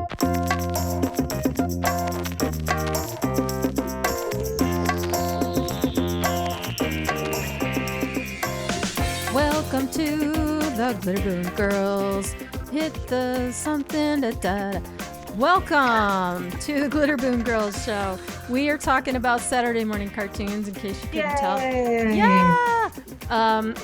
Welcome to the Glitterboon Girls. Hit the something da da da. Welcome to the Glitterboon Girls show. We are talking about Saturday morning cartoons, in case you couldn't tell. Yeah!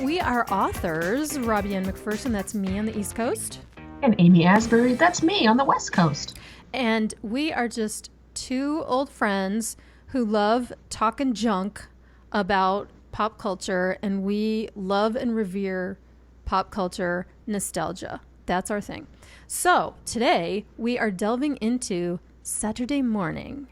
We are authors, Robbie-Ann McPherson, that's me on the East Coast. And Amy Asbury, that's me on the West Coast. And we are just two old friends who love talking junk about pop culture, and we love and revere pop culture nostalgia. That's our thing. So today we are delving into Saturday morning.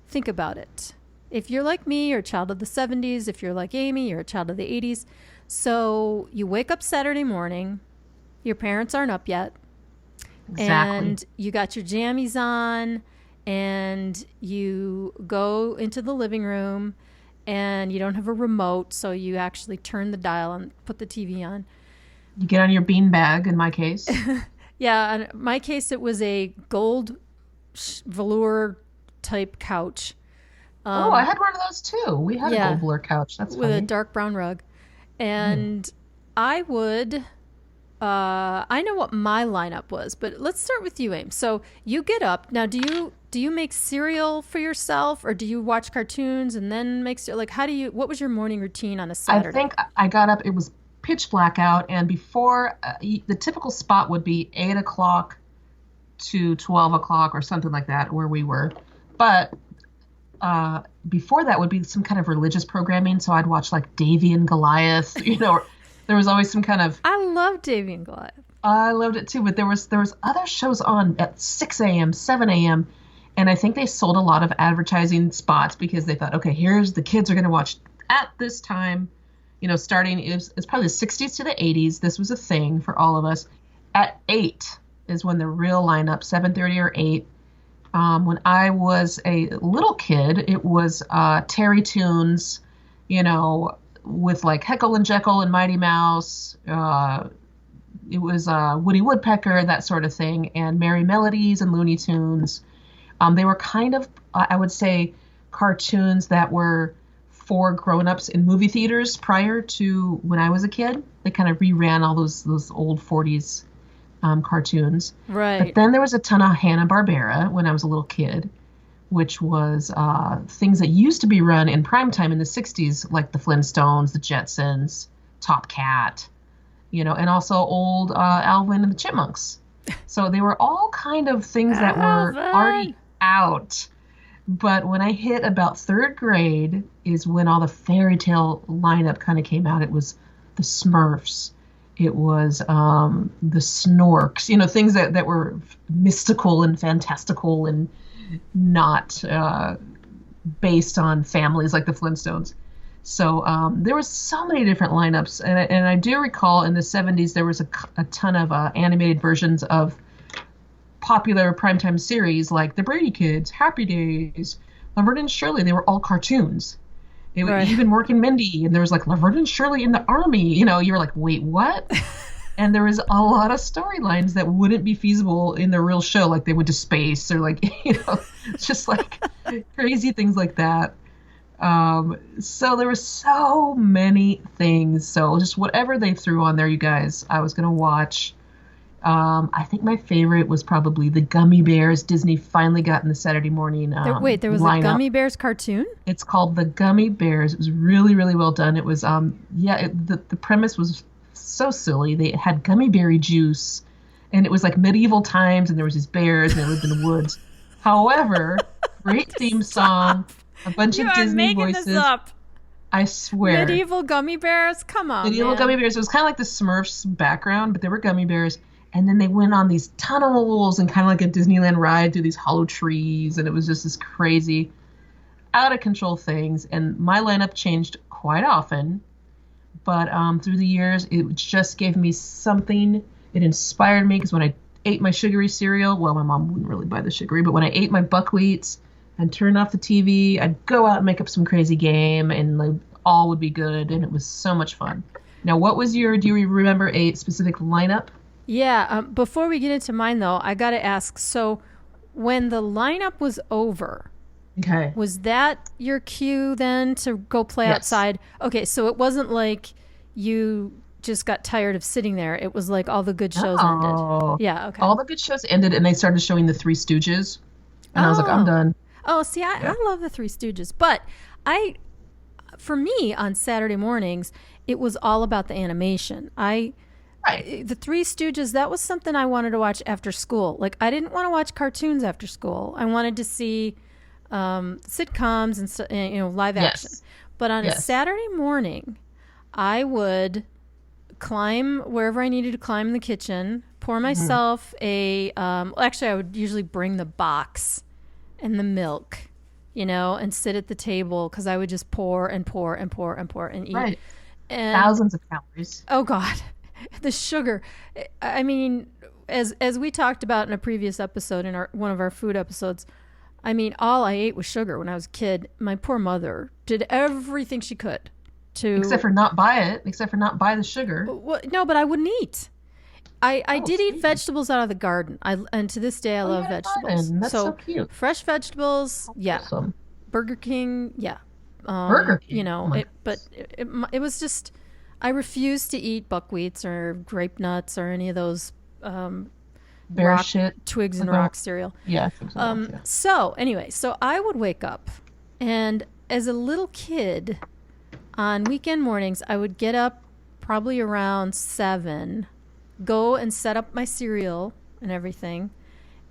Think about it. If you're like me, you're a child of the 70s. If you're like Amy, you're a child of the 80s. So you wake up Saturday morning, your parents aren't up yet. Exactly. And you got your jammies on, and you go into the living room, and you don't have a remote, so you actually turn the dial and put the TV on. You get on your beanbag, in my case. Yeah, in my case, it was a gold velour type couch. I had one of those too. We had a gold velour couch. That's with funny. A dark brown rug. And I would... I know what my lineup was, but let's start with you, Aim. So you get up. Now, do you make cereal for yourself, or do you watch cartoons and then make cereal? Like, what was your morning routine on a Saturday? I think I got up, it was pitch black out, and before, the typical spot would be 8 o'clock to 12 o'clock or something like that, where we were. But before that would be some kind of religious programming, so I'd watch like Davy and Goliath, There was always some kind of... I love Davy and Goliath. I loved it too, but there was other shows on at 6 a.m., 7 a.m., and I think they sold a lot of advertising spots because they thought, okay, here's the kids are going to watch at this time, starting, it's probably the 60s to the 80s. This was a thing for all of us. At 8 is when the real lineup, 7:30 or 8. When I was a little kid, it was Terry Toons, with like Heckle and Jekyll and Mighty Mouse. It was Woody Woodpecker, that sort of thing, and Merry Melodies and Looney Tunes. They were kind of, I would say, cartoons that were for grown-ups in movie theaters prior to when I was a kid. They kind of reran all those old 40s cartoons. Right. But then there was a ton of Hanna-Barbera when I was a little kid, which was things that used to be run in primetime in the 60s, like the Flintstones, the Jetsons, Top Cat, and also old Alvin and the Chipmunks. So they were all kind of things that were already out. But when I hit about third grade is when all the fairy tale lineup kind of came out. It was the Smurfs. It was the Snorks, things that were mystical and fantastical and not based on families like the Flintstones. So there was so many different lineups. And I do recall in the 70s there was a ton of animated versions of popular primetime series like The Brady Kids, Happy Days, Laverne and Shirley. They were all cartoons. It was even Mork and Mindy, and there was like Laverne and Shirley in the army. You were like, wait, what? And there was a lot of storylines that wouldn't be feasible in the real show, like they went to space or like, just like crazy things like that. So there were so many things. So just whatever they threw on there, you guys, I was going to watch. I think my favorite was probably the Gummy Bears. Disney finally got in the Saturday morning there was lineup. A Gummy Bears cartoon? It's called the Gummy Bears. It was really, really well done. It was, the premise was so silly. They had gummy berry juice, and it was like medieval times, and there was these bears, and they lived in the woods. However, great theme song, a bunch of Disney voices. This up. I swear. Medieval gummy bears? Come on, Medieval gummy bears. It was kind of like the Smurfs background, but they were gummy bears. And then they went on these tunnels and kind of like a Disneyland ride through these hollow trees. And it was just this crazy, out of control things. And my lineup changed quite often. But through the years, it just gave me something. It inspired me because when I ate my sugary cereal, well, my mom wouldn't really buy the sugary, but when I ate my buckwheats and turned off the TV, I'd go out and make up some crazy game and like, all would be good. And it was so much fun. Now, do you remember a specific lineup? Yeah. Before we get into mine, though, I got to ask, so when the lineup was over, Okay. was that your cue then to go play outside? Okay, so it wasn't like you just got tired of sitting there. It was like all the good shows ended. Yeah, okay. All the good shows ended, and they started showing the Three Stooges, and I was like, I'm done. Oh, see, I love the Three Stooges, but for me on Saturday mornings, it was all about the animation. The Three Stooges, that was something I wanted to watch after school. Like, I didn't want to watch cartoons after school. I wanted to see sitcoms and live action. But on a Saturday morning, I would climb wherever I needed to climb in the kitchen, pour myself actually I would usually bring the box and the milk, and sit at the table because I would just pour and pour and pour and pour and eat. Right. And, thousands of calories. Oh God, the sugar. I mean, as we talked about in a previous episode, in one of our food episodes, I mean, all I ate was sugar when I was a kid. My poor mother did everything she could except for not buy the sugar. Well, no, but I wouldn't eat. I did eat vegetables out of the garden. And to this day I love vegetables. That's so cute. Fresh vegetables, awesome. Burger King, Burger King. It was just, I refused to eat buckwheats or grape nuts or any of those bear shit, twigs and rock cereal. Yeah. So anyway, so I would wake up, and as a little kid, on weekend mornings, I would get up probably around 7, go and set up my cereal and everything,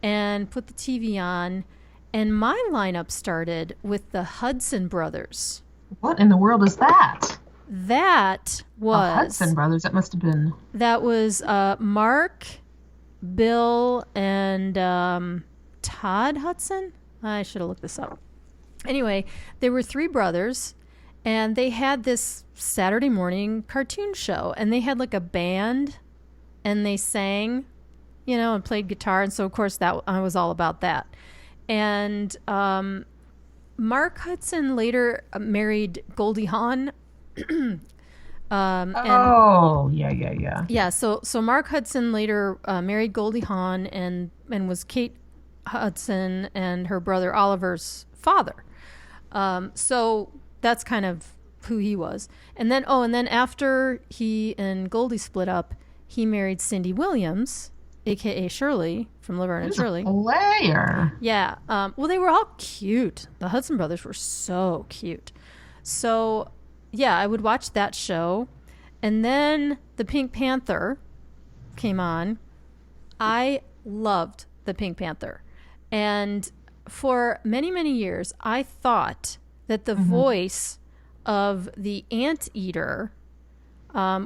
and put the TV on. And my lineup started with the Hudson Brothers. What in the world is that? That was... Hudson Brothers, that must have been... That was Mark, Bill, and Todd Hudson? I should have looked this up. Anyway, there were 3 brothers, and they had this Saturday morning cartoon show, and they had like a band, and they sang, and played guitar, and so of course that I was all about that. And Mark Hudson later married Goldie Hawn. Yeah. So Mark Hudson later married Goldie Hawn and was Kate Hudson and her brother Oliver's father. So that's kind of who he was. And then after he and Goldie split up, he married Cindy Williams, a.k.a. Shirley from Laverne and Shirley. Player. Yeah. Well, they were all cute. The Hudson brothers were so cute. So, yeah, I would watch that show. And then the Pink Panther came on. I loved the Pink Panther. And for many, many years, I thought that the voice of the anteater,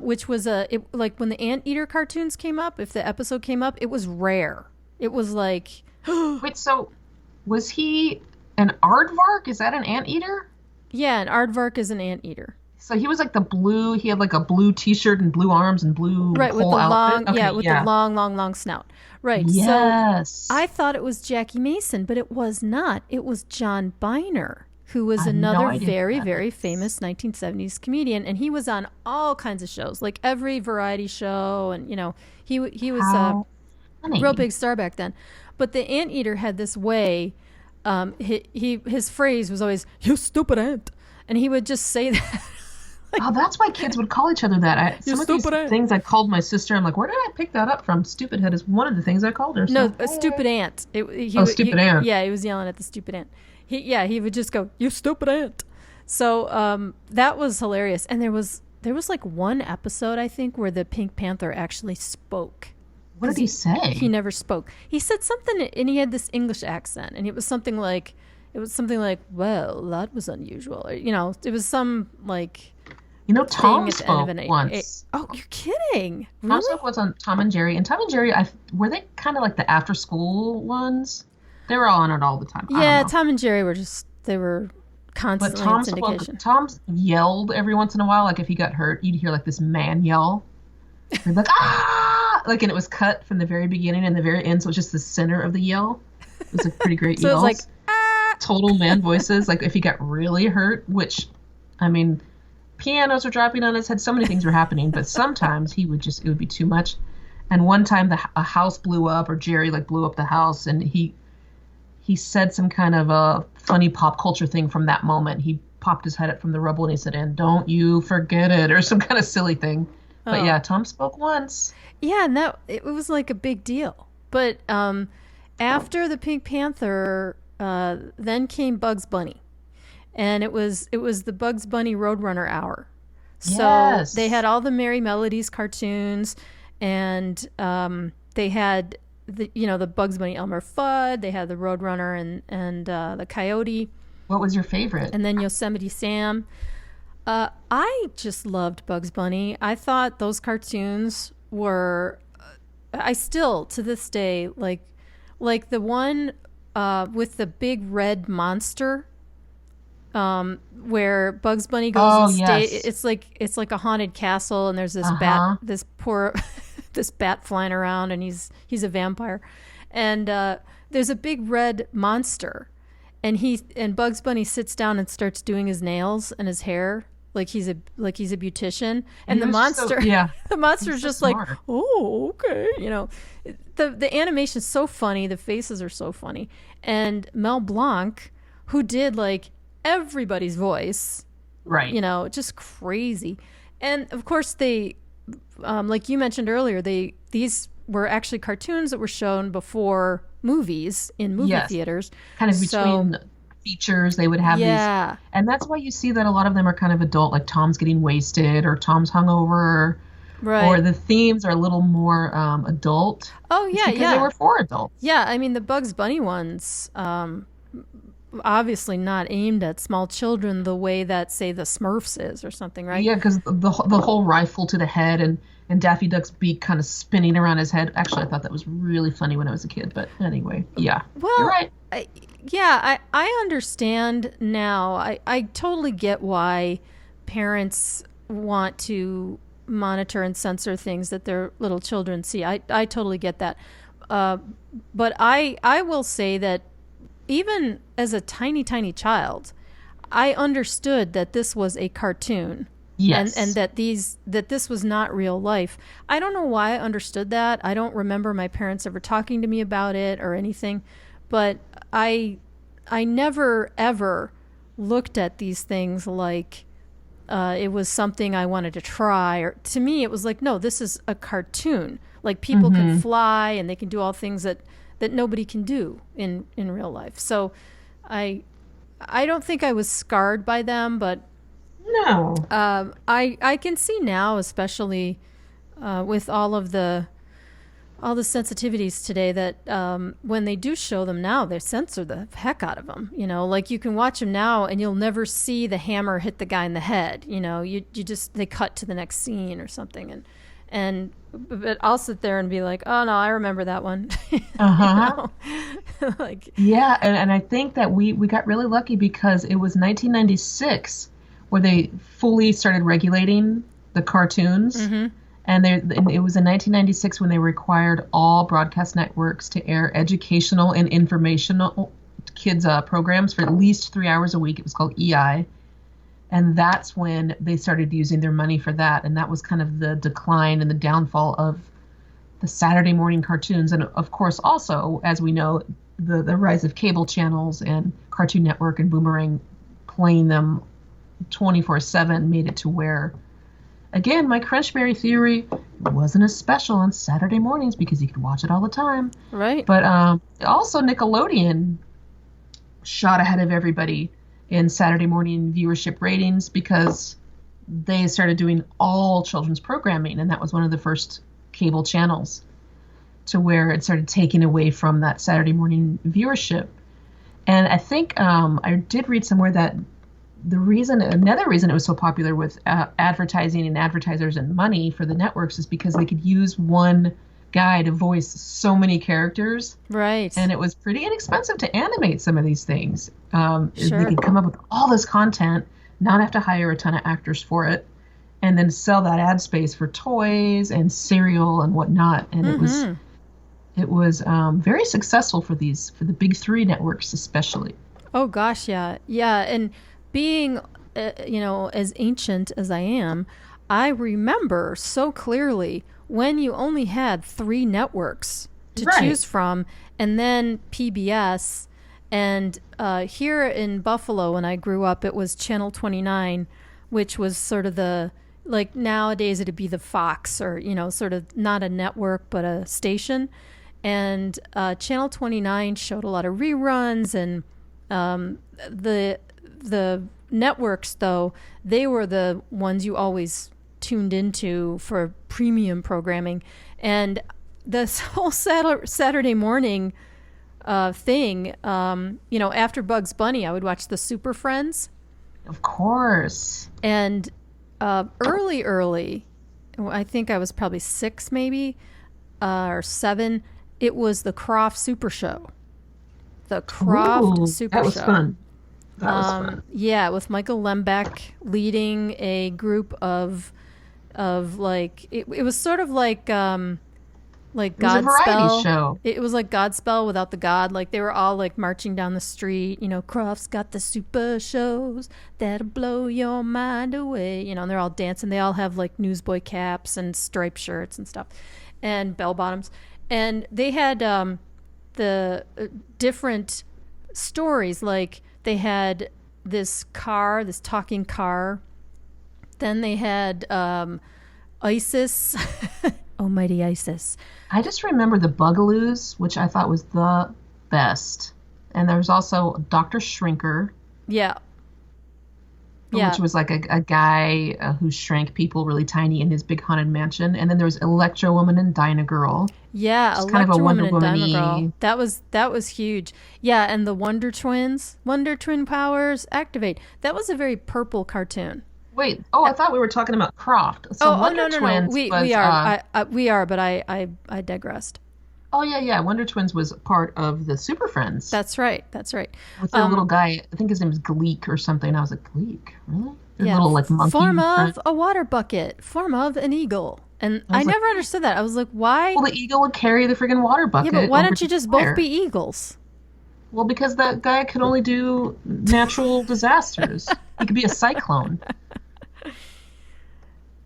which was like when the anteater cartoons came up, if the episode came up, it was rare. It was like... Wait, so was he an aardvark? Is that an anteater? Yeah, an aardvark is an anteater. So he was like he had like a blue t-shirt and blue arms and blue right, with the outfit. the long snout. Right. Yes. So I thought it was Jackie Mason, but it was not. It was John Byner, who was another very, very famous 1970s comedian, and he was on all kinds of shows, like every variety show, and he was a real big star back then. But the anteater had this way. His phrase was always "You stupid ant," and he would just say that. That's why kids would call each other that. Some of these things I called my sister, I'm like, where did I pick that up from? Stupid head is one of the things I called her. No, a stupid ant. Stupid ant. Yeah, he was yelling at the stupid ant. He would just go, "You stupid ant." So that was hilarious. And there was like one episode, I think, where the Pink Panther actually spoke. What did he say? He never spoke. He said something, and he had this English accent, and it was something like, "Well, that was unusual." Or, it was some like. Tom spoke once. Oh, you're kidding! Really? Tom spoke once on Tom and Jerry, and Tom and Jerry, were they kind of like the after-school ones? They were all on it all the time. Yeah, Tom and Jerry were constantly in syndication. Tom yelled every once in a while, like if he got hurt, you'd hear like this man yell. He'd be like, "Ah!" Like, and it was cut from the very beginning and the very end, so it was just the center of the yell. It was a pretty great yell. So it was like, "Ah!" Total man voices. Like if he got really hurt, which, I mean... Pianos were dropping on his head. So many things were happening, but sometimes it would be too much. And one time a house blew up, or Jerry blew up the house, and he said some kind of a funny pop culture thing from that moment. He popped his head up from the rubble and he said, "And don't you forget it," or some kind of silly thing. But yeah, Tom spoke once. Yeah, and it was like a big deal. But after the Pink Panther, then came Bugs Bunny, and it was the Bugs Bunny Roadrunner hour. So Yes. they had all the Merry Melodies cartoons, and they had the Bugs Bunny Elmer Fudd. They had the Roadrunner and the Coyote, What was your favorite? and then Yosemite Sam. I just loved Bugs Bunny. I thought those cartoons were. I still to this day like the one with the big red monster. Where Bugs Bunny goes and yes. it's like a haunted castle, and there's this this poor this bat flying around, and he's a vampire, and there's a big red monster, and Bugs Bunny sits down and starts doing his nails and his hair like he's a beautician, and the monster the monster's just like, oh, okay, the animation's so funny, the faces are so funny, and Mel Blanc, who did like everybody's voice, Right. Just crazy. And of course they like you mentioned earlier, these were actually cartoons that were shown before movies in movie theaters, kind of between features they would have these, and that's why you see that a lot of them are kind of adult, like Tom's getting wasted or Tom's hungover, right, or the themes are a little more adult. Because they were for adults. I mean the Bugs Bunny ones obviously not aimed at small children the way that, say, the Smurfs is or something, right? Yeah, because the whole rifle to the head and Daffy Duck's beak kind of spinning around his head. Actually, I thought that was really funny when I was a kid. But anyway, yeah. Well, you're right. I understand now. I totally get why parents want to monitor and censor things that their little children see. I totally get that. But I will say that even as a tiny, tiny child, I understood that this was a cartoon. Yes. And that this was not real life. I don't know why I understood that. I don't remember my parents ever talking to me about it or anything. But I never, ever looked at these things like it was something I wanted to try. Or to me, it was like, no, this is a cartoon. Like people can fly and they can do all things that nobody can do in real life. So I don't think I was scarred by them, but no. I can see now, especially with all the sensitivities today, that when they do show them now, they censor the heck out of them. Like you can watch them now and you'll never see the hammer hit the guy in the head. You just, they cut to the next scene or something, but I'll sit there and be like, oh no, I remember that one. Like, yeah, and I think that we got really lucky because it was 1996 where they fully started regulating the cartoons, and it was in 1996 when they required all broadcast networks to air educational and informational kids programs for at least 3 hours a week. It was called EI. And that's when they started using their money for that. And that was kind of the decline and the downfall of the Saturday morning cartoons. And of course, also, as we know, the rise of cable channels and Cartoon Network and Boomerang playing them 24/7 made it to where, again, my Crunchberry theory wasn't as special on Saturday mornings because you could watch it all the time. Right. But also Nickelodeon shot ahead of everybody in Saturday morning viewership ratings because they started doing all children's programming, and that was one of the first cable channels to where it started taking away from that Saturday morning viewership. And I think I did read somewhere that another reason it was so popular with advertising and advertisers and money for the networks is because they could use one guy to voice so many characters. Right. And it was pretty inexpensive to animate some of these things. Sure. They could come up with all this content, not have to hire a ton of actors for it, and then sell that ad space for toys and cereal and whatnot. And it was very successful for the big three networks especially. Oh gosh, yeah. And being as ancient as I am, I remember so clearly when you only had 3 networks to choose from, and then PBS, And here in Buffalo, when I grew up, it was Channel 29, which was sort of the, like nowadays it'd be the Fox, or, sort of not a network, but a station. And Channel 29 showed a lot of reruns, and the networks, though, they were the ones you always tuned into for premium programming. And this whole Saturday morning thing, after Bugs Bunny, I would watch the Superfriends. Of course. And early, I think I was probably 6 maybe, or 7, it was the Krofft Supershow. The Krofft Supershow. That was fun. That was fun. Yeah, with Michael Lembeck leading a group of like, it was sort of like Godspell. It was a variety show. It was like Godspell without the God. Like they were all like marching down the street. Kroft's got the super shows that'll blow your mind away. And they're all dancing. They all have like newsboy caps and striped shirts and stuff, and bell bottoms. And they had the different stories. Like they had this talking car. Then they had ISIS. Almighty ISIS. I just remember the Bugaloos, which I thought was the best. And there was also Dr. Shrinker. Yeah. Which was like a guy who shrank people really tiny in his big haunted mansion. And then there was Electro Woman and Dinah Girl. Yeah, Electro Woman and Dinah Girl. That was huge. Yeah, and the Wonder Twins. Wonder Twin powers activate. That was a very purple cartoon. Wait. Oh, I thought we were talking about Krofft. So no. We are, but I digressed. Oh yeah. Wonder Twins was part of the Superfriends. That's right. With their little guy, I think his name is Gleek or something. I was like, Gleek, really? Their little like monkey. Form of a water bucket. Form of an eagle. And I never understood that. I was like, why? Well, the eagle would carry the friggin' water bucket. Yeah, but why don't you just both be eagles? Well, because that guy could only do natural disasters. He could be a cyclone.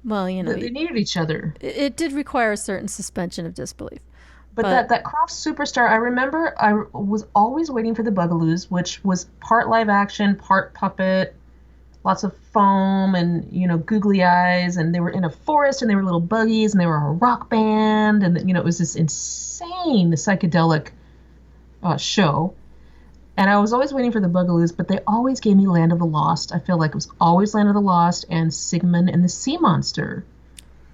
Well, they needed each other. It did require a certain suspension of disbelief. But that Krofft Superstar, I remember I was always waiting for the Bugaloos, which was part live action, part puppet, lots of foam and, googly eyes. And they were in a forest and they were little buggies and they were a rock band. And, it was this insane psychedelic show. And I was always waiting for the Bugaloos, but they always gave me Land of the Lost. I feel like it was always Land of the Lost and Sigmund and the Sea Monster.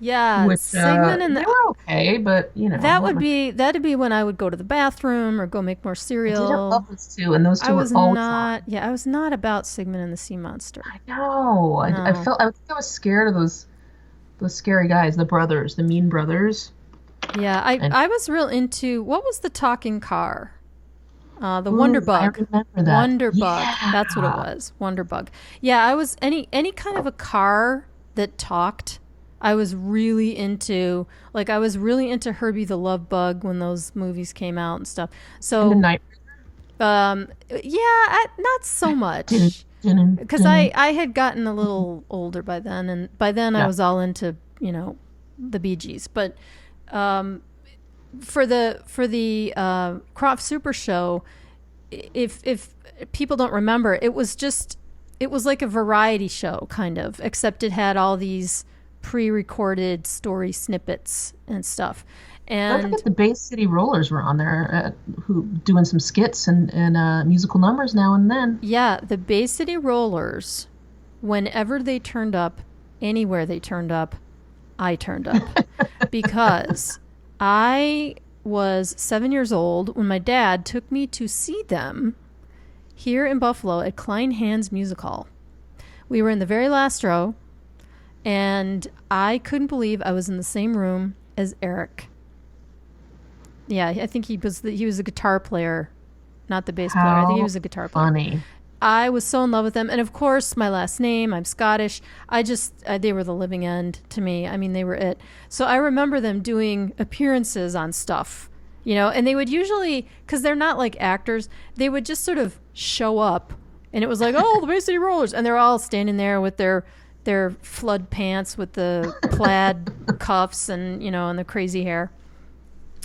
Yeah, which, Sigmund and they were okay, but that'd be when I would go to the bathroom or go make more cereal. I did love those two, and those two were always on. Yeah, I was not about Sigmund and the Sea Monster. I know. No. I think I was scared of those scary guys, the brothers, the mean brothers. Yeah, I was real into, what was the talking car? The Wonderbug. I remember that. Wonderbug. Yeah. That's what it was. Wonderbug. Yeah, I was any kind of a car that talked. I was really into. Like, I was really into Herbie the Love Bug when those movies came out and stuff. So and the Night yeah, not so much. Because I had gotten a little older by then, and by then I was all into the Bee Gees. But for the Krofft Supershow, if people don't remember, it was like a variety show kind of, except it had all these pre-recorded story snippets and stuff. And don't forget the Bay City Rollers were on there, who doing some skits and musical numbers now and then. Yeah, the Bay City Rollers, whenever they turned up, anywhere they turned up, I turned up. Because I was 7 years old when my dad took me to see them here in Buffalo at Klein Hands Music Hall. We were in the very last row, and I couldn't believe I was in the same room as Eric. Yeah, I think he was a guitar player, not the bass player. I think he was a guitar player. Funny. I was so in love with them. And of course, my last name, I'm Scottish. They were the living end to me. I mean, they were it. So I remember them doing appearances on stuff, and they would usually, because they're not like actors, they would just sort of show up. And it was like, oh, the Bay City Rollers. And they're all standing there with their flood pants with the plaid cuffs and, and the crazy hair.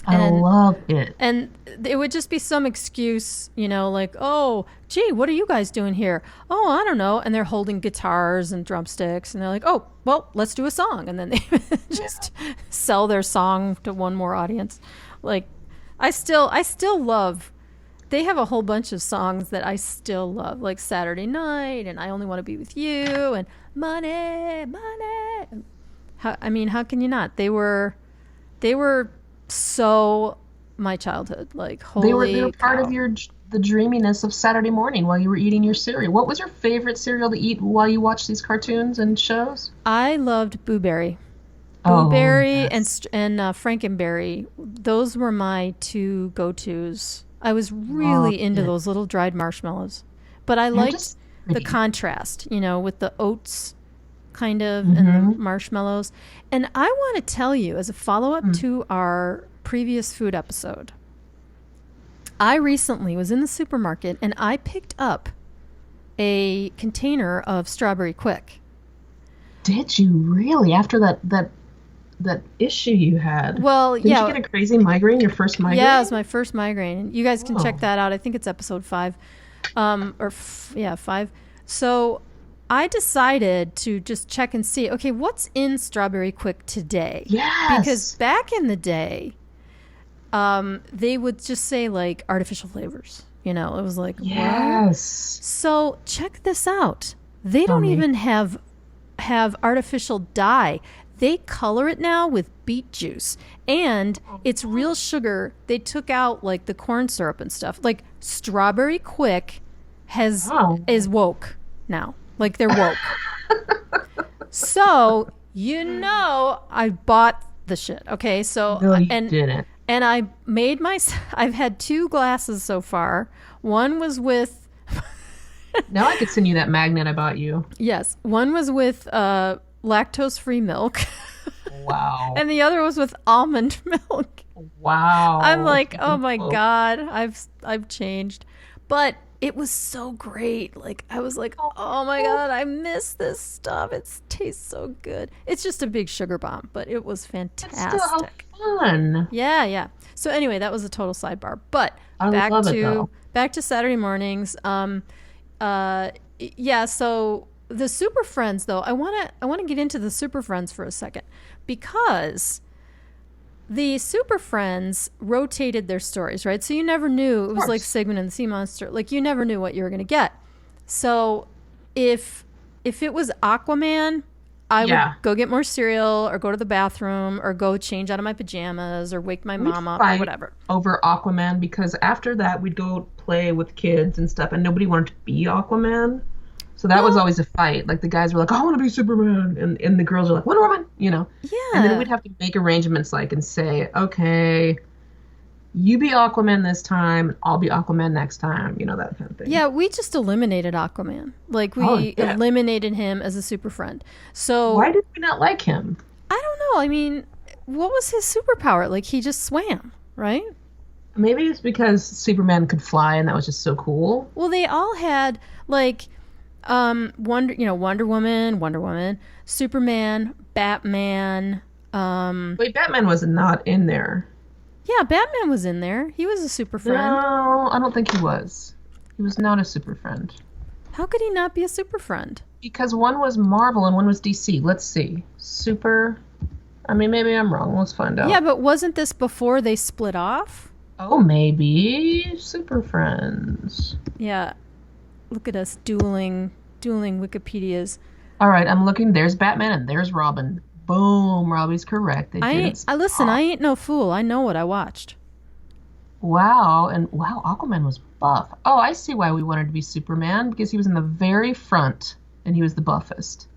I love it. And it would just be some excuse, like, oh, gee, what are you guys doing here? Oh, I don't know. And they're holding guitars and drumsticks, and they're like, oh, well, let's do a song. And then they just sell their song to one more audience. Like, I still love, they have a whole bunch of songs that I still love, like Saturday Night and I Only Want to Be With You and Money, Money. How can you not? They were so my childhood. Like, holy They were part of the dreaminess of Saturday morning while you were eating your cereal. What was your favorite cereal to eat while you watched these cartoons and shows? I loved Blueberry. Oh, Blueberry yes. and Frankenberry. Those were my two go-tos. I was really into those little dried marshmallows. But I They're liked just the pretty. contrast, with the oats kind of and the marshmallows. And I want to tell you, as a follow-up to our previous food episode, I recently was in the supermarket and I picked up a container of Strawberry Quick. Did you really? After that issue you had? Well, Didn't you get a crazy migraine? Your first migraine? Yeah, it was my first migraine. You guys can check that out. I think it's episode 5, 5. So I decided to just check and see, okay, what's in Strawberry Quick today? Yes. Because back in the day, they would just say like artificial flavors. It was like, yes. what? So check this out. They don't even have artificial dye. They color it now with beet juice, and it's real sugar. They took out like the corn syrup and stuff. Like Strawberry Quick is woke now. Like, they're woke. So I bought the shit. Okay, so No, you didn't. And I made I've had 2 glasses so far. One was with Now I could send you that magnet I bought you. Yes, one was with lactose-free milk. Wow. And the other was with almond milk. Wow. I'm like, oh my God, I've changed. But it was so great. Like, I was like, oh my God, I miss this stuff. It tastes so good. It's just a big sugar bomb, but it was fantastic. It's still fun. Yeah. So anyway, that was a total sidebar. But I love it, though. back to Saturday mornings. Yeah, so the Superfriends, though, I want to get into the Superfriends for a second, because the Superfriends rotated their stories, right? So you never knew. It was like Sigmund and the Sea Monster. Like, you never knew what you were going to get. So if it was Aquaman, I would go get more cereal or go to the bathroom or go change out of my pajamas or wake my mom up or whatever. Over Aquaman, because after that we'd go play with kids and stuff, and nobody wanted to be Aquaman. So that was always a fight. Like, the guys were like, I want to be Superman. And the girls are like, Wonder Woman, Yeah. And then we'd have to make arrangements, like, and say, okay, you be Aquaman this time, I'll be Aquaman next time, that kind of thing. Yeah, we just eliminated Aquaman. Like, we eliminated him as a super friend. So why did we not like him? I don't know. I mean, what was his superpower? Like, he just swam, right? Maybe it's because Superman could fly and that was just so cool. Well, they all had, like, Wonder Woman, Superman, Batman. Wait, Batman was not in there. Yeah, Batman was in there. He was a super friend. No, I don't think he was. He was not a super friend. How could he not be a super friend? Because one was Marvel and one was DC. Let's see. Maybe I'm wrong. Let's find out. Yeah, but wasn't this before they split off? Oh, maybe. Super Friends. Yeah. Look at us dueling Wikipedias. All right, I'm looking. There's Batman and there's Robin. Boom, Robbie's correct. I ain't no fool. I know what I watched. Wow, Aquaman was buff. Oh, I see why we wanted to be Superman, because he was in the very front and he was the buffest.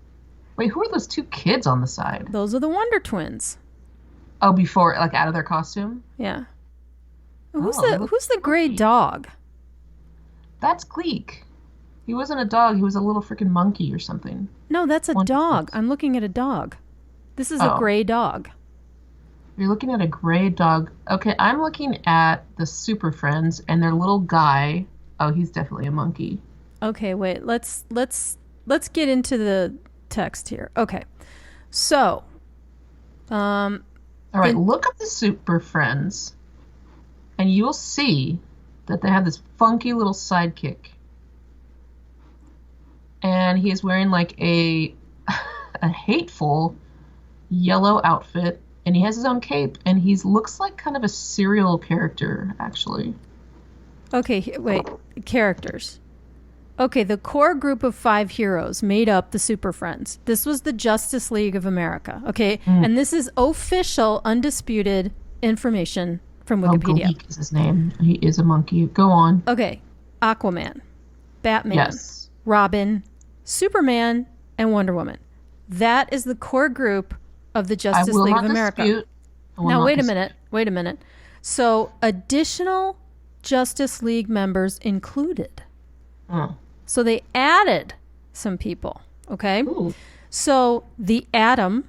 Wait, who are those 2 kids on the side? Those are the Wonder Twins. Oh, before, like, out of their costume? Yeah. Who's the gray dog? That's Gleek. He wasn't a dog. He was a little freaking monkey or something. No, that's a dog. I'm looking at a dog. This is a gray dog. You're looking at a gray dog. Okay, I'm looking at the Super Friends and their little guy. Oh, he's definitely a monkey. Okay, wait. Let's get into the text here. Okay. So, all right, look up the Super Friends and you'll see that they have this funky little sidekick. And he is wearing like a hateful yellow outfit, and he has his own cape, and he looks like kind of a serial character, actually. Okay, wait. Characters. Okay, the core group of 5 heroes made up the Superfriends. This was the Justice League of America, okay? And this is official, undisputed information from Wikipedia. Gleek is his name. He is a monkey. Go on. Okay, Aquaman, Batman, Yes. Robin, Superman, and Wonder Woman. That is the core group of the Justice League of America. Now, wait a minute. So, additional Justice League members included. Oh. So they added some people, okay? Ooh. So the Atom,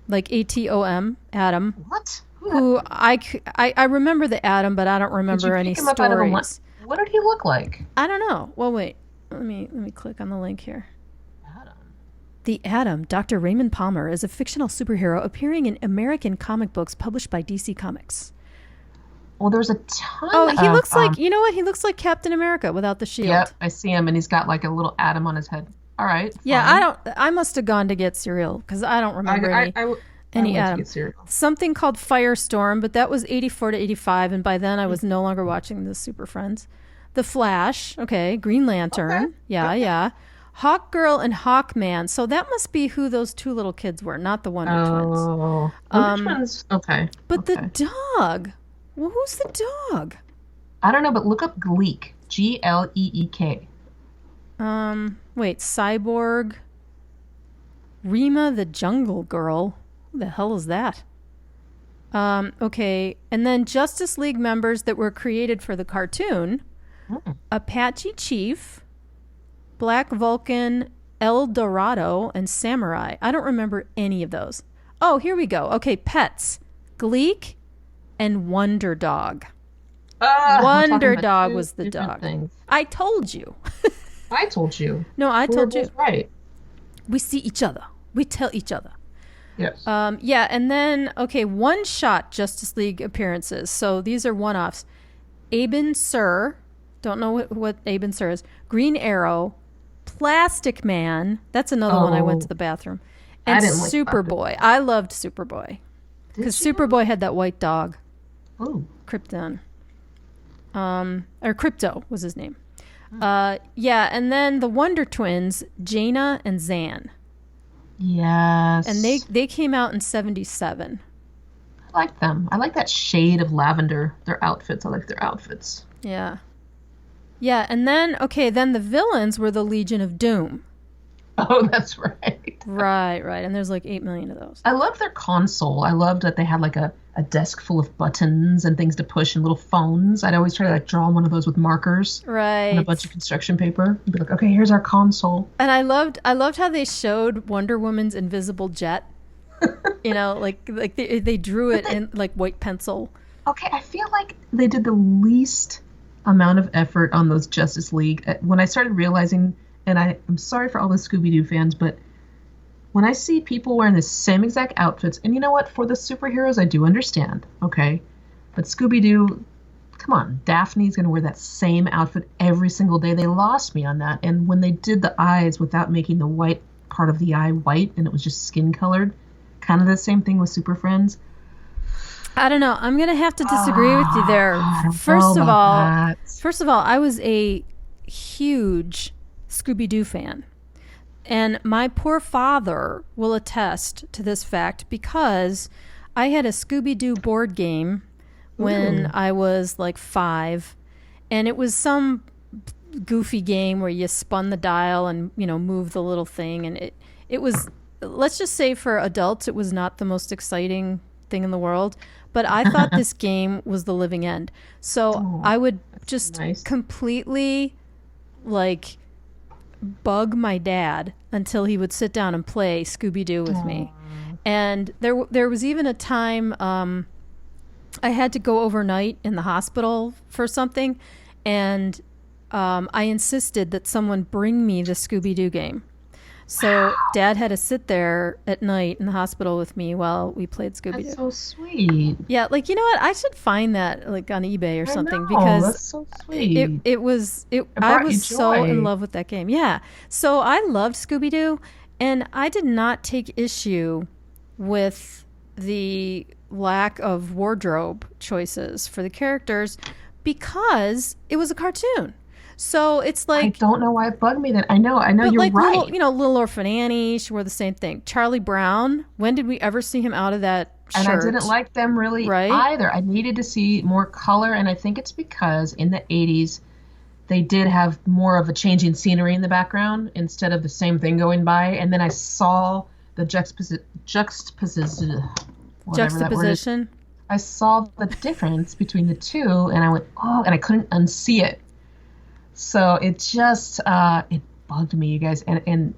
like Atom, Atom. What? Who I remember the Atom, but I don't remember any stories. What did he look like? I don't know. Well, wait. Let me click on the link here. Adam. The Atom, Dr. Raymond Palmer, is a fictional superhero appearing in American comic books published by DC Comics. Well, there's a ton. Oh, he looks like, you know what? He looks like Captain America without the shield. Yep, I see him, and he's got like a little atom on his head. All right. Yeah, I must have gone to get cereal because I don't remember any Atom. Something called Firestorm, but that was 84 to 85, and by then I was no longer watching the Superfriends. The Flash, okay, Green Lantern, okay. Yeah. Hawkgirl and Hawkman. So that must be who those 2 little kids were, not the Wonder Twins. Oh, Wonder Twins. Okay. But the dog. Well, who's the dog? I don't know, but look up Gleek. Gleek. Wait, Cyborg. Rima the Jungle Girl. Who the hell is that? Okay, and then Justice League members that were created for the cartoon. Apache Chief, Black Vulcan, El Dorado, and Samurai. I don't remember any of those. Oh, here we go. Okay, pets. Gleek and Wonder Dog. Wonder Dog was the dog. Things. I told you. I told you. No, I told you. Right. We see each other. We tell each other. Yes. Yeah, and then, okay, one-shot Justice League appearances. So these are one-offs. Aben Sur. Don't know what Aben Sur is. Green Arrow. Plastic Man. That's another one I went to the bathroom. And Superboy. I loved Superboy. Because Superboy had that white dog. Oh. Krypton. Or Crypto was his name. Yeah, and then the Wonder Twins, Jaina and Zan. Yes. And they came out in 1977. I like them. I like that shade of lavender. Their outfits. I like their outfits. Yeah. Yeah, and then the villains were the Legion of Doom. Oh, that's right. Right. And there's like 8 million of those. I loved their console. I loved that they had like a desk full of buttons and things to push and little phones. I'd always try to like draw on one of those with markers. Right. And a bunch of construction paper. And be like, okay, here's our console. And I loved how they showed Wonder Woman's invisible jet. You know, like they drew it in like white pencil. Okay, I feel like they did the least amount of effort on those Justice League. When I started realizing, and I'm sorry for all the Scooby-Doo fans, but when I see people wearing the same exact outfits, and you know what, for the superheroes, I do understand, okay? But Scooby-Doo, come on, Daphne's going to wear that same outfit every single day. They lost me on that. And when they did the eyes without making the white part of the eye white, and it was just skin colored, kind of the same thing with Superfriends. I don't know. I'm going to have to disagree with you there. First of all, I was a huge Scooby-Doo fan. And my poor father will attest to this fact because I had a Scooby-Doo board game when I was like 5. And it was some goofy game where you spun the dial and, you know, moved the little thing. And it was, let's just say for adults, it was not the most exciting thing in the world. But I thought this game was the living end. So I would just completely like bug my dad until he would sit down and play Scooby-Doo with me. And there was even a time I had to go overnight in the hospital for something, and I insisted that someone bring me the Scooby-Doo game. So Dad had to sit there at night in the hospital with me while we played Scooby-Doo. That's so sweet. Yeah, like, you know what? I should find that like on eBay or I something know, because that's so sweet. it was it It I brought you was so in joy. love with that game. Yeah. So I loved Scooby-Doo and I did not take issue with the lack of wardrobe choices for the characters because it was a cartoon. So it's I like, don't know why it bugged me that. I know but you're like right. Little Orphan Annie, she wore the same thing. Charlie Brown, when did we ever see him out of that And shirt? I didn't like them really Right? either. I needed to see more color, and I think it's because in the 80s they did have more of a changing scenery in the background instead of the same thing going by. And then I saw the juxtaposition, whatever that word is. Juxtaposition. I saw the difference between the two, and I went, oh, and I couldn't unsee it. So it just it bugged me, you guys, and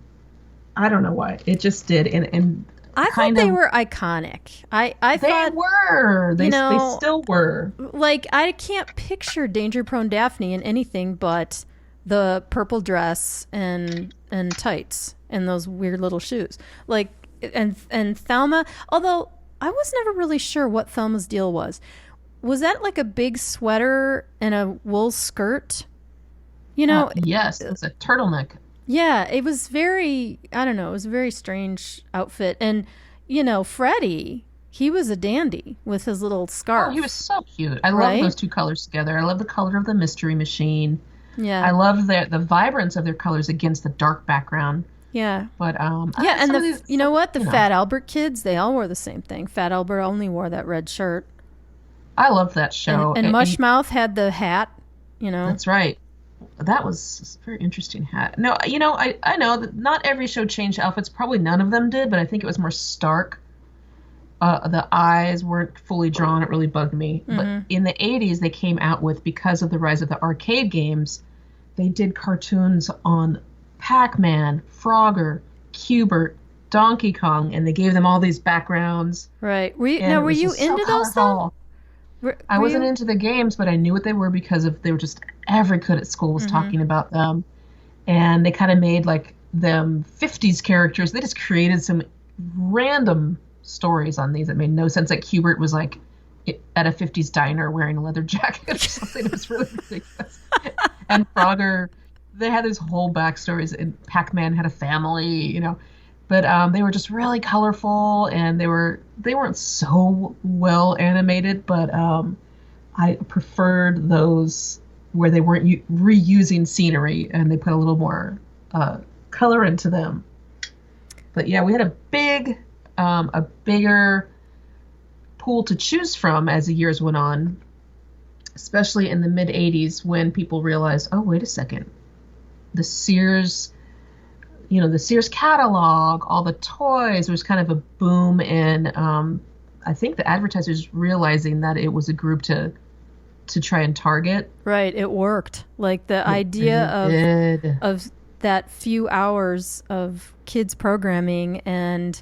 I don't know why. It just did, and I thought they were iconic. I they thought were. They still were. like I can't picture Danger Prone Daphne in anything but the purple dress and tights and those weird little shoes. Like and Thelma, although I was never really sure what Thelma's deal was. Was that like a big sweater and a wool skirt? You know, Yes, it's a turtleneck. yeah, it was very, I don't know, it was a very strange outfit. And, you know, Freddie, he was a dandy with his little scarf. Oh, he was so cute. I love Right? those two colors together. I love the color of the Mystery Machine. Yeah. I love the vibrance of their colors against the dark background. Yeah. But Yeah, and some of these, you know what? The you know, Fat Albert kids, they all wore the same thing. Fat Albert only wore that red shirt. I love that show. And Mushmouth had the hat, you know. That's right. That was a very interesting hat. No, you know, I know that not every show changed outfits. Probably none of them did, but I think it was more stark. The eyes weren't fully drawn. It really bugged me. Mm-hmm. But in the 80s, they came out with, because of the rise of the arcade games, they did cartoons on Pac-Man, Frogger, Cubert, Donkey Kong, and they gave them all these backgrounds. Right. Were you, And now, it were was you just so into those though? colorful. I Were wasn't you? into the games, but I knew what they were because they were just every kid at school was talking about them. And they kind of made like them 50s characters. They just created some random stories on these that made no sense. Like Hubert was like at a 50s diner wearing a leather jacket or something. It was really ridiculous. And Frogger, they had these whole backstories. And Pac-Man had a family, you know. But they were just really colorful, and they weren't so well animated. But I preferred those where they weren't reusing scenery and they put a little more color into them. But yeah, we had a bigger pool to choose from as the years went on, especially in the mid '80s when people realized, oh, wait a second, the Sears catalog, all the toys, there was kind of a boom in, I think the advertisers realizing that it was a group to try and target. Right. It worked. Like the idea of that few hours of kids programming and,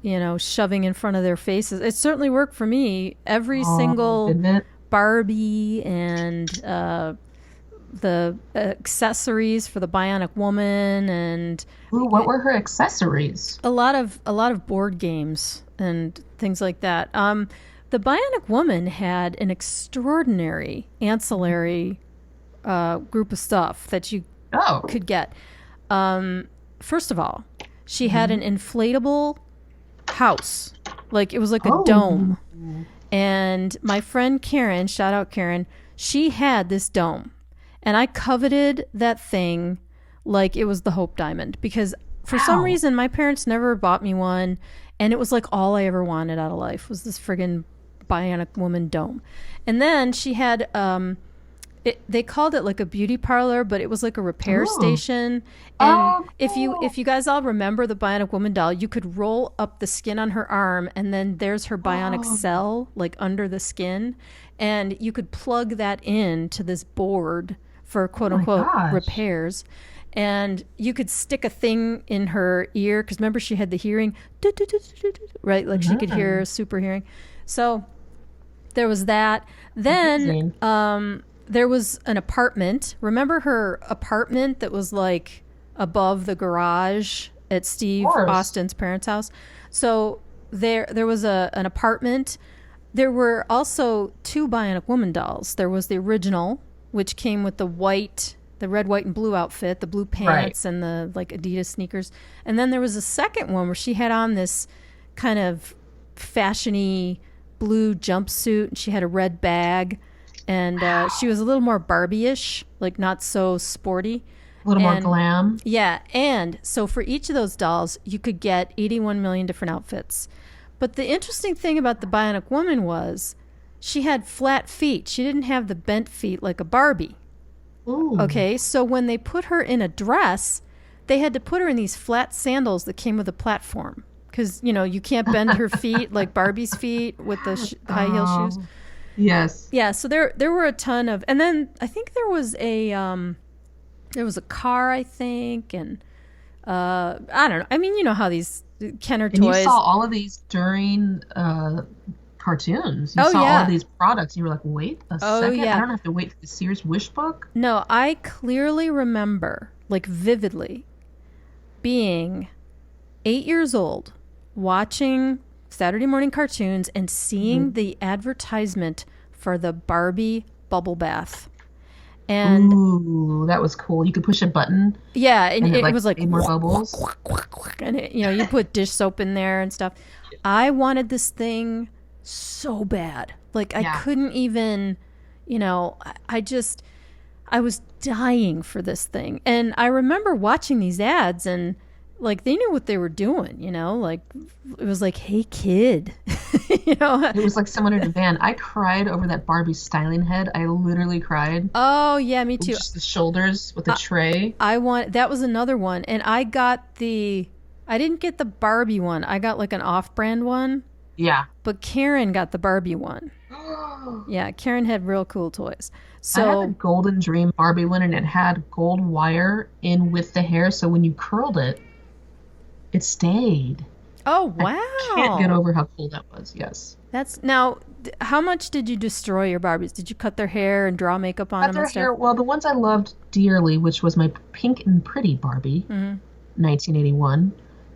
you know, shoving in front of their faces. It certainly worked for me. Every single Didn't it? Barbie and the accessories for the Bionic Woman and Ooh, what were her accessories? a lot of board games and things like that. The Bionic Woman had an extraordinary ancillary group of stuff that you could get. First of all, she had an inflatable house. Like it was like a dome. And my friend Karen, shout out Karen, she had this dome. And I coveted that thing like it was the Hope Diamond because for some reason my parents never bought me one, and it was like all I ever wanted out of life was this friggin' Bionic Woman dome. And then she had they called it like a beauty parlor, but it was like a repair station. And if you guys all remember the Bionic Woman doll, you could roll up the skin on her arm, and then there's her bionic cell like under the skin, and you could plug that in to this board for quote unquote repairs. And you could stick a thing in her ear because remember she had the hearing, right? Like she could hear super hearing. So there was that. Then there was an apartment. Remember her apartment that was like above the garage at Steve course. Austin's parents' house. So there was an apartment. There were also 2 Bionic Woman dolls. There was the original, which came with the red, white, and blue outfit, the blue pants, and the like Adidas sneakers. And then there was a second one where she had on this kind of fashiony blue jumpsuit, and she had a red bag, and she was a little more Barbie-ish, like not so sporty. A little more glam. Yeah, and so for each of those dolls, you could get 81 million different outfits. But the interesting thing about the Bionic Woman was she had flat feet. She didn't have the bent feet like a Barbie. Ooh. Okay, so when they put her in a dress, they had to put her in these flat sandals that came with a platform. Because, you can't bend her feet like Barbie's feet with the high heel shoes. Yes. Yeah, so there were a ton of... And then I think there was a car, I think, and I don't know. I mean, you know how these Kenner toys... And you saw all of these during cartoons. You saw all of these products. You were like, wait a second. Yeah. I don't have to wait for the Sears Wish book? No, I clearly remember, like vividly, being 8 years old, watching Saturday morning cartoons and seeing the advertisement for the Barbie bubble bath. And ooh, that was cool. You could push a button. Yeah, and it was like more bubbles. And you put dish soap in there and stuff. I wanted this thing so bad. Like I couldn't even, I was dying for this thing. And I remember watching these ads and like they knew what they were doing, like it was like, hey kid, It was like someone in a van. I cried over that Barbie styling head. I literally cried. Oh yeah, me too. Just the shoulders with the tray. That was another one. And I didn't get the Barbie one. I got like an off-brand one. Yeah. But Karen got the Barbie one. Yeah, Karen had real cool toys. So I had the Golden Dream Barbie one, and it had gold wire in with the hair, so when you curled it, it stayed. Oh, wow. I can't get over how cool that was, yes. Now, how much did you destroy your Barbies? Did you cut their hair and draw makeup on them and stuff? Hair, well, the ones I loved dearly, which was my Pink and Pretty Barbie, 1981,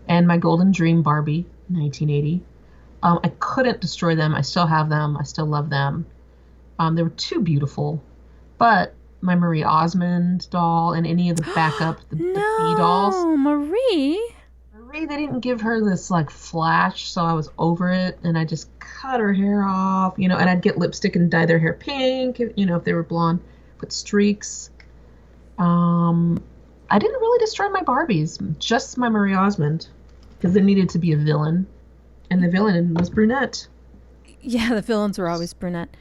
and my Golden Dream Barbie, 1980. I couldn't destroy them. I still have them. I still love them. They were too beautiful. But my Marie Osmond doll and any of the backup, the B dolls. No, Marie, they didn't give her this like flash, so I was over it, and I just cut her hair off, and I'd get lipstick and dye their hair pink, if they were blonde, put streaks. I didn't really destroy my Barbies, just my Marie Osmond, because there needed to be a villain, and the villain was brunette. Yeah, the villains were always brunette.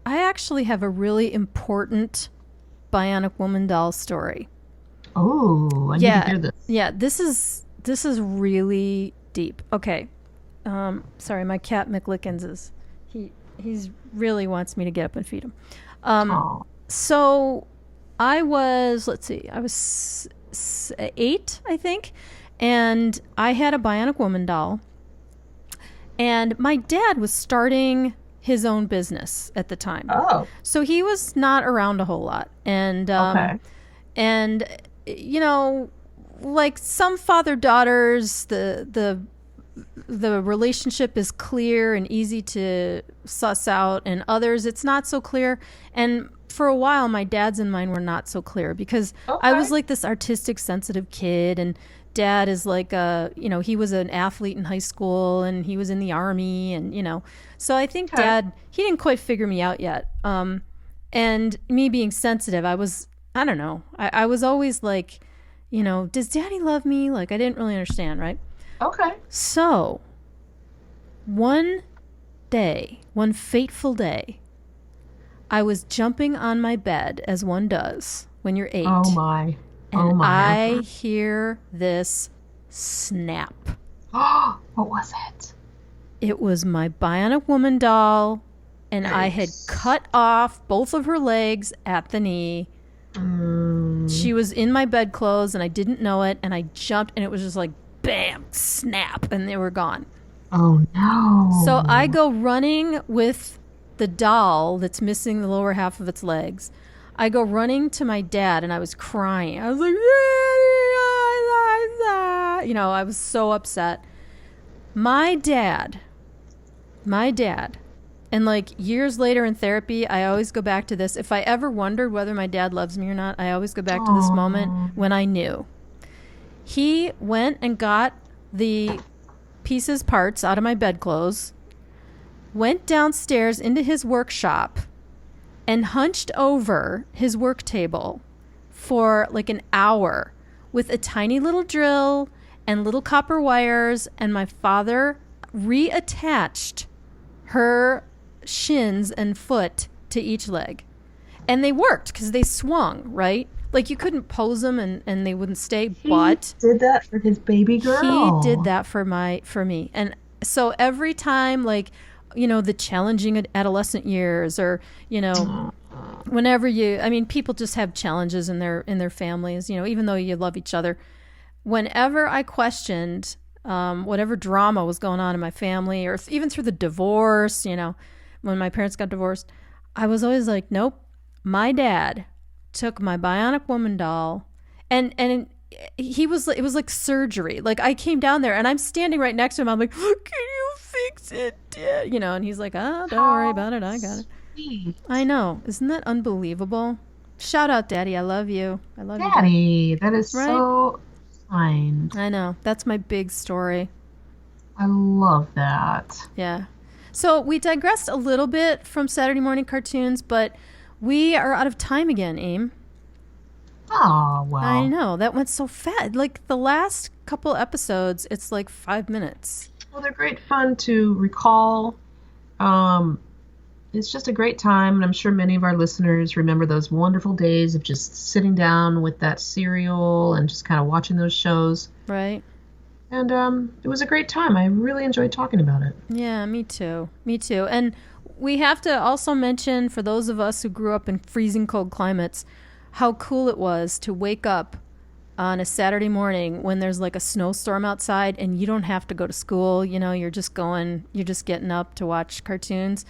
I actually have a really important Bionic Woman doll story. Oh, I need to hear this. Yeah, this is really deep. Okay. Sorry, my cat McLickens he's really wants me to get up and feed him. So I was 8, I think, and I had a Bionic Woman doll, and my dad was starting his own business at the time. Oh. So he was not around a whole lot. And and like some father-daughters, the relationship is clear and easy to suss out, and others it's not so clear. And for a while my dad's and mine were not so clear because I was like this artistic sensitive kid, and dad is like he was an athlete in high school and he was in the army, and so I think dad, he didn't quite figure me out yet. And me being sensitive, I don't know, I was always like, does daddy love me? Like I didn't really understand, right? Okay. So one fateful day, I was jumping on my bed as one does when you're 8. Oh my. And I hear this snap. Oh, what was it? It was my Bionic Woman doll, and nice. I had cut off both of her legs at the knee. She was in my bedclothes, and I didn't know it, and I jumped, and it was just like, bam, snap, and they were gone. Oh, no. So I go running with the doll that's missing the lower half of its legs. I go running to my dad, and I was crying. I was like, I was so upset. My dad, and like years later in therapy, I always go back to this. If I ever wondered whether my dad loves me or not, I always go back to this moment when I knew. He went and got the parts out of my bedclothes, went downstairs into his workshop, and hunched over his work table for like an hour with a tiny little drill and little copper wires, and my father reattached her shins and foot to each leg. And they worked because they swung, right? Like you couldn't pose them and they wouldn't stay, but he did that for his baby girl. He did that for me. And so every time, like, the challenging adolescent years, or, whenever people just have challenges in their families, even though you love each other. Whenever I questioned whatever drama was going on in my family, or even through the divorce, when my parents got divorced, I was always like, nope, my dad took my Bionic Woman doll, and it was like surgery. Like I came down there and I'm standing right next to him. I'm like, can you fix it, Dad? And he's like, don't worry about it. I got it. Sweet. I know. Isn't that unbelievable? Shout out, Daddy. I love you. I love you, Daddy. That is so kind. I know. That's my big story. I love that. Yeah. So we digressed a little bit from Saturday morning cartoons, but we are out of time again, Aim. Oh, wow. I know. That went so fast. Like the last couple episodes, it's like 5 minutes. Well, they're great fun to recall. It's just a great time, and I'm sure many of our listeners remember those wonderful days of just sitting down with that cereal and just kind of watching those shows. Right. And it was a great time. I really enjoyed talking about it. Yeah, me too. And we have to also mention, for those of us who grew up in freezing cold climates, how cool it was to wake up on a Saturday morning when there's like a snowstorm outside and you don't have to go to school. You're just getting up to watch cartoons.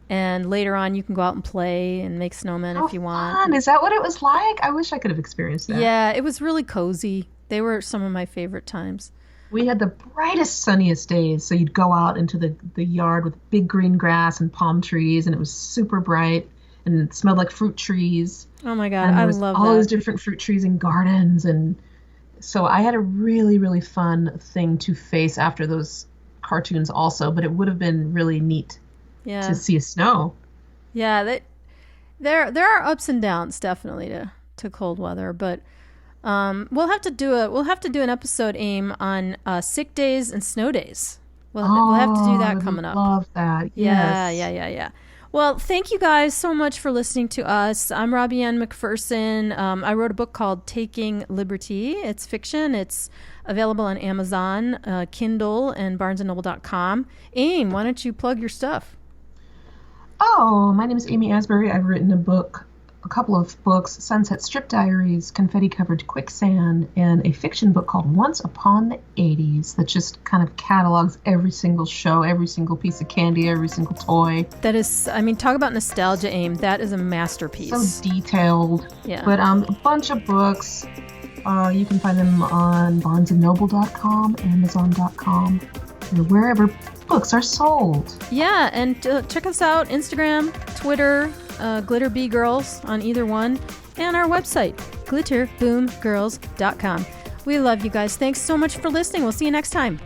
And later on, you can go out and play and make snowmen if you want. Fun. Is that what it was like? I wish I could have experienced that. Yeah, it was really cozy. They were some of my favorite times. We had the brightest, sunniest days. So you'd go out into the yard with big green grass and palm trees, and it was super bright, and it smelled like fruit trees. Oh my God, I love that. All those different fruit trees and gardens. And so I had a really, really fun thing to face after those cartoons also, but it would have been really neat to see snow. Yeah, there are ups and downs definitely to cold weather, but we'll have to do an episode, Aim, on sick days and snow days. We'll have to do that coming up. Love that. Yes. Yeah. Well, thank you guys so much for listening to us. I'm Robbie-Ann McPherson. I wrote a book called Taking Liberty. It's fiction. It's available on Amazon, Kindle, and BarnesandNoble.com. Aim, why don't you plug your stuff? Oh, my name is Amy Asbury. I've written a couple of books, Sunset Strip Diaries, Confetti Covered Quicksand, and a fiction book called Once Upon the 80s that just kind of catalogs every single show, every single piece of candy, every single toy. That is, talk about nostalgia, Aim. That is a masterpiece. So detailed. Yeah. But a bunch of books. You can find them on BarnesandNoble.com, Amazon.com, wherever books are sold. Yeah, and check us out, Instagram, Twitter, Glitter Bee Girls on either one, and our website, glitterboomgirls.com. We love you guys. Thanks so much for listening. We'll see you next time.